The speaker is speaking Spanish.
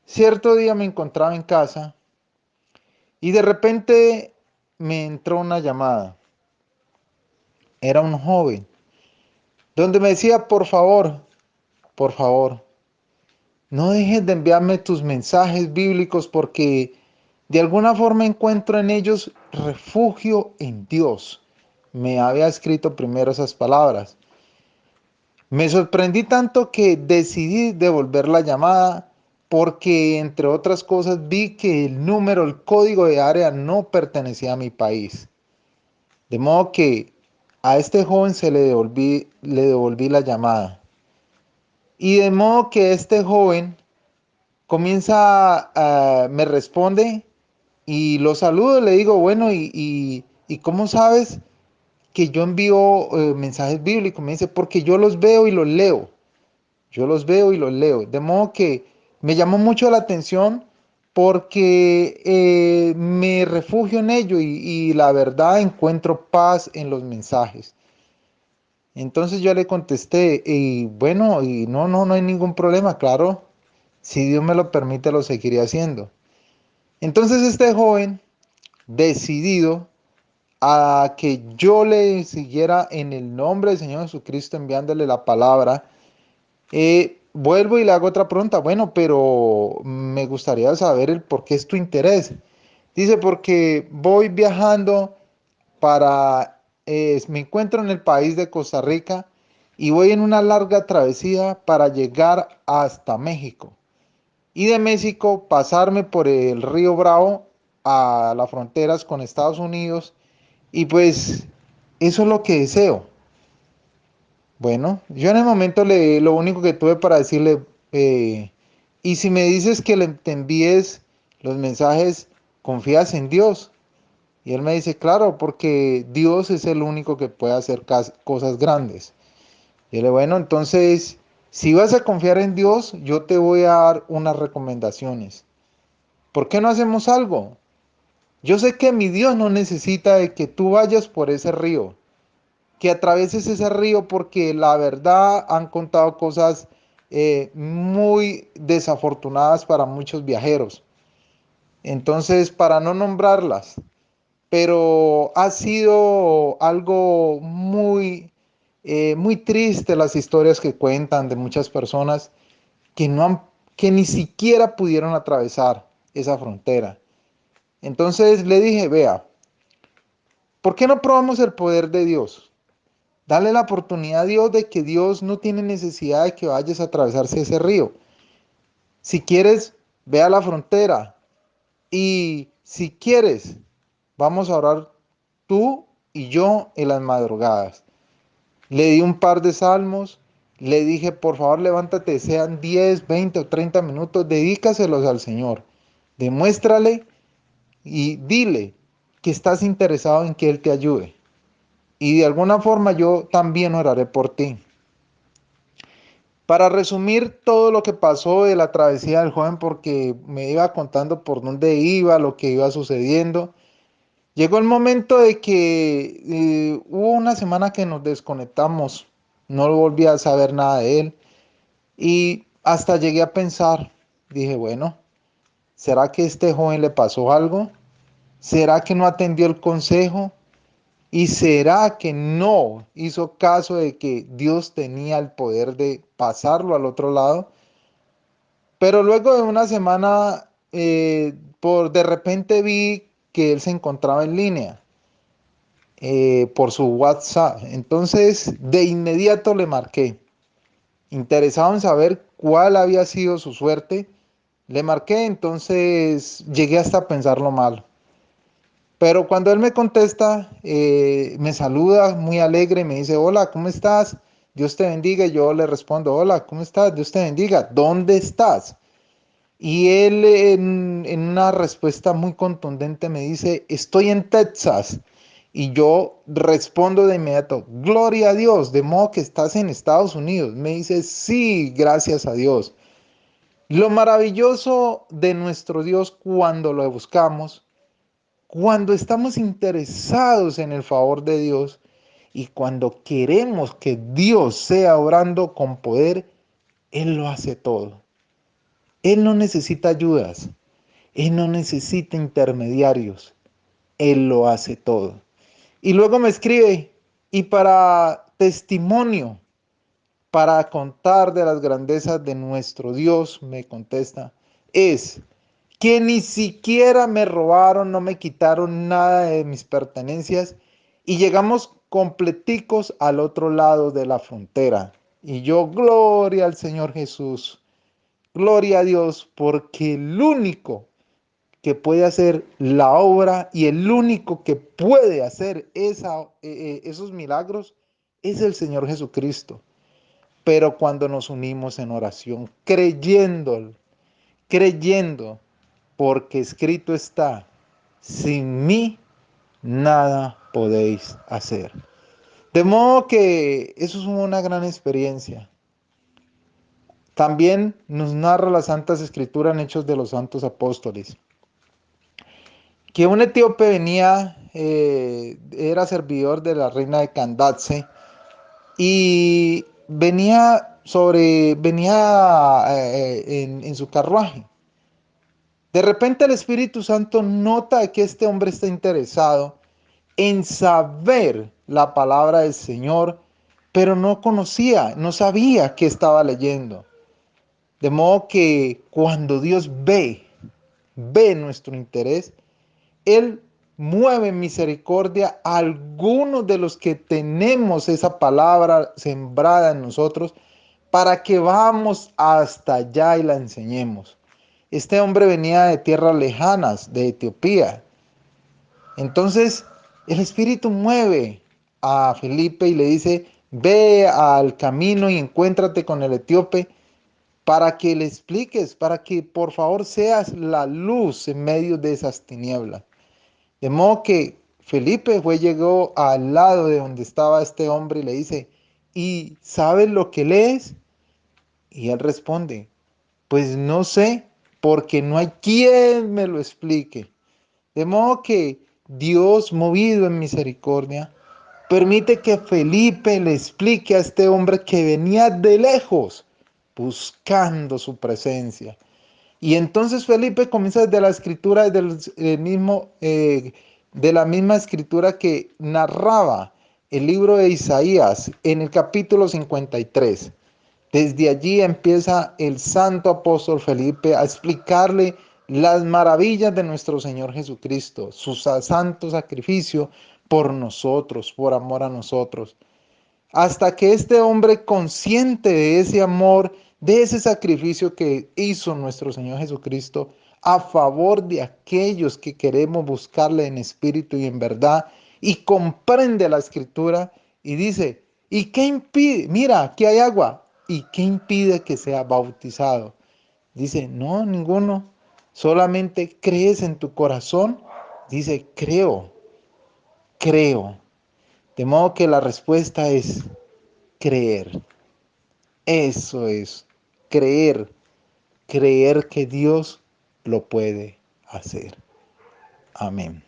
Cierto día me encontraba en casa y de repente me entró una llamada. Era un joven donde me decía, por favor, no dejes de enviarme tus mensajes bíblicos porque de alguna forma encuentro en ellos refugio en Dios. Me había escrito primero esas palabras. Me sorprendí tanto que decidí devolver la llamada porque, entre otras cosas, vi que el número, el código de área no pertenecía a mi país. De modo que a este joven le devolví la llamada. Y de modo que este joven me responde y lo saludo, le digo, bueno, ¿y cómo sabes que yo envío mensajes bíblicos? Me dice, porque yo los veo y los leo. Yo los veo y los leo. De modo que me llamó mucho la atención porque me refugio en ello y la verdad encuentro paz en los mensajes. Entonces yo le contesté, y bueno, y no hay ningún problema, claro, si Dios me lo permite lo seguiré haciendo. Entonces este joven, decidido a que yo le siguiera en el nombre del Señor Jesucristo enviándole la palabra, vuelvo y le hago otra pregunta. Bueno, pero me gustaría saber el por qué es tu interés. Dice, porque voy viajando me encuentro en el país de Costa Rica y voy en una larga travesía para llegar hasta México. Y de México pasarme por el río Bravo a las fronteras con Estados Unidos. Y pues eso es lo que deseo. Bueno, yo en el momento lo único que tuve para decirle, y si me dices que te envíes los mensajes, confías en Dios. Y él me dice, claro, porque Dios es el único que puede hacer cosas grandes. Y yo le digo, bueno, entonces, si vas a confiar en Dios, yo te voy a dar unas recomendaciones. ¿Por qué no hacemos algo? Yo sé que mi Dios no necesita de que tú vayas por ese río, que atravieses ese río porque la verdad han contado cosas muy desafortunadas para muchos viajeros. Entonces, para no nombrarlas, pero ha sido algo muy triste las historias que cuentan de muchas personas que no han, que ni siquiera pudieron atravesar esa frontera. Entonces le dije, vea, ¿por qué no probamos el poder de Dios? Dale la oportunidad a Dios de que Dios no tiene necesidad de que vayas a atravesarse ese río. Si quieres, ve a la frontera y si quieres, vamos a orar tú y yo en las madrugadas. Le di un par de salmos, le dije, por favor, levántate, sean 10, 20 o 30 minutos, dedícaselos al Señor. Demuéstrale y dile que estás interesado en que Él te ayude. Y de alguna forma yo también oraré por ti. Para resumir todo lo que pasó de la travesía del joven, porque me iba contando por dónde iba, lo que iba sucediendo, llegó el momento de que hubo una semana que nos desconectamos, no volví a saber nada de él y hasta llegué a pensar, dije, bueno, ¿será que a este joven le pasó algo? ¿Será que no atendió el consejo? ¿Y será que no hizo caso de que Dios tenía el poder de pasarlo al otro lado? Pero luego de una semana, de repente vi que él se encontraba en línea por su WhatsApp. Entonces, de inmediato le marqué, interesado en saber cuál había sido su suerte. Le marqué, entonces llegué hasta a pensarlo mal. Pero cuando él me contesta, me saluda muy alegre, me dice, hola, ¿cómo estás? Dios te bendiga. Y yo le respondo, hola, ¿cómo estás? Dios te bendiga. ¿Dónde estás? Y él en una respuesta muy contundente me dice, estoy en Texas. Y yo respondo de inmediato, gloria a Dios, de modo que estás en Estados Unidos. Me dice, sí, gracias a Dios. Lo maravilloso de nuestro Dios cuando lo buscamos, cuando estamos interesados en el favor de Dios y cuando queremos que Dios sea obrando con poder, Él lo hace todo. Él no necesita ayudas, Él no necesita intermediarios, Él lo hace todo. Y luego me escribe, y para testimonio, para contar de las grandezas de nuestro Dios, me contesta, es que ni siquiera me robaron, no me quitaron nada de mis pertenencias y llegamos completicos al otro lado de la frontera. Y yo, gloria al Señor Jesús, gloria a Dios, porque el único que puede hacer la obra y el único que puede hacer esos milagros es el Señor Jesucristo. Pero cuando nos unimos en oración, creyendo, porque escrito está, sin mí nada podéis hacer. De modo que eso es una gran experiencia. También nos narra las Santas Escrituras en Hechos de los Santos Apóstoles, que un etíope venía, era servidor de la reina de Candace, y venía en su carruaje. De repente el Espíritu Santo nota que este hombre está interesado en saber la palabra del Señor, pero no sabía qué estaba leyendo. De modo que cuando Dios ve nuestro interés, Él mueve en misericordia a algunos de los que tenemos esa palabra sembrada en nosotros para que vamos hasta allá y la enseñemos. Este hombre venía de tierras lejanas, de Etiopía. Entonces el Espíritu mueve a Felipe y le dice, ve al camino y encuéntrate con el etíope para que le expliques, para que por favor seas la luz en medio de esas tinieblas. De modo que Felipe llegó al lado de donde estaba este hombre y le dice, ¿y sabes lo que lees? Y él responde, pues no sé, porque no hay quien me lo explique. De modo que Dios, movido en misericordia, permite que Felipe le explique a este hombre que venía de lejos buscando su presencia. Y entonces Felipe comienza desde la escritura, de la misma escritura que narraba el libro de Isaías en el capítulo 53. Desde allí empieza el santo apóstol Felipe a explicarle las maravillas de nuestro Señor Jesucristo, su santo sacrificio por nosotros, por amor a nosotros, hasta que este hombre, consciente de ese amor, de ese sacrificio que hizo nuestro Señor Jesucristo a favor de aquellos que queremos buscarle en espíritu y en verdad, y comprende la escritura y dice, ¿y qué impide? Mira, aquí hay agua. ¿Y qué impide que sea bautizado? Dice, no, ninguno. Solamente crees en tu corazón. Dice, creo. De modo que la respuesta es creer. Eso es, creer, creer que Dios lo puede hacer. Amén.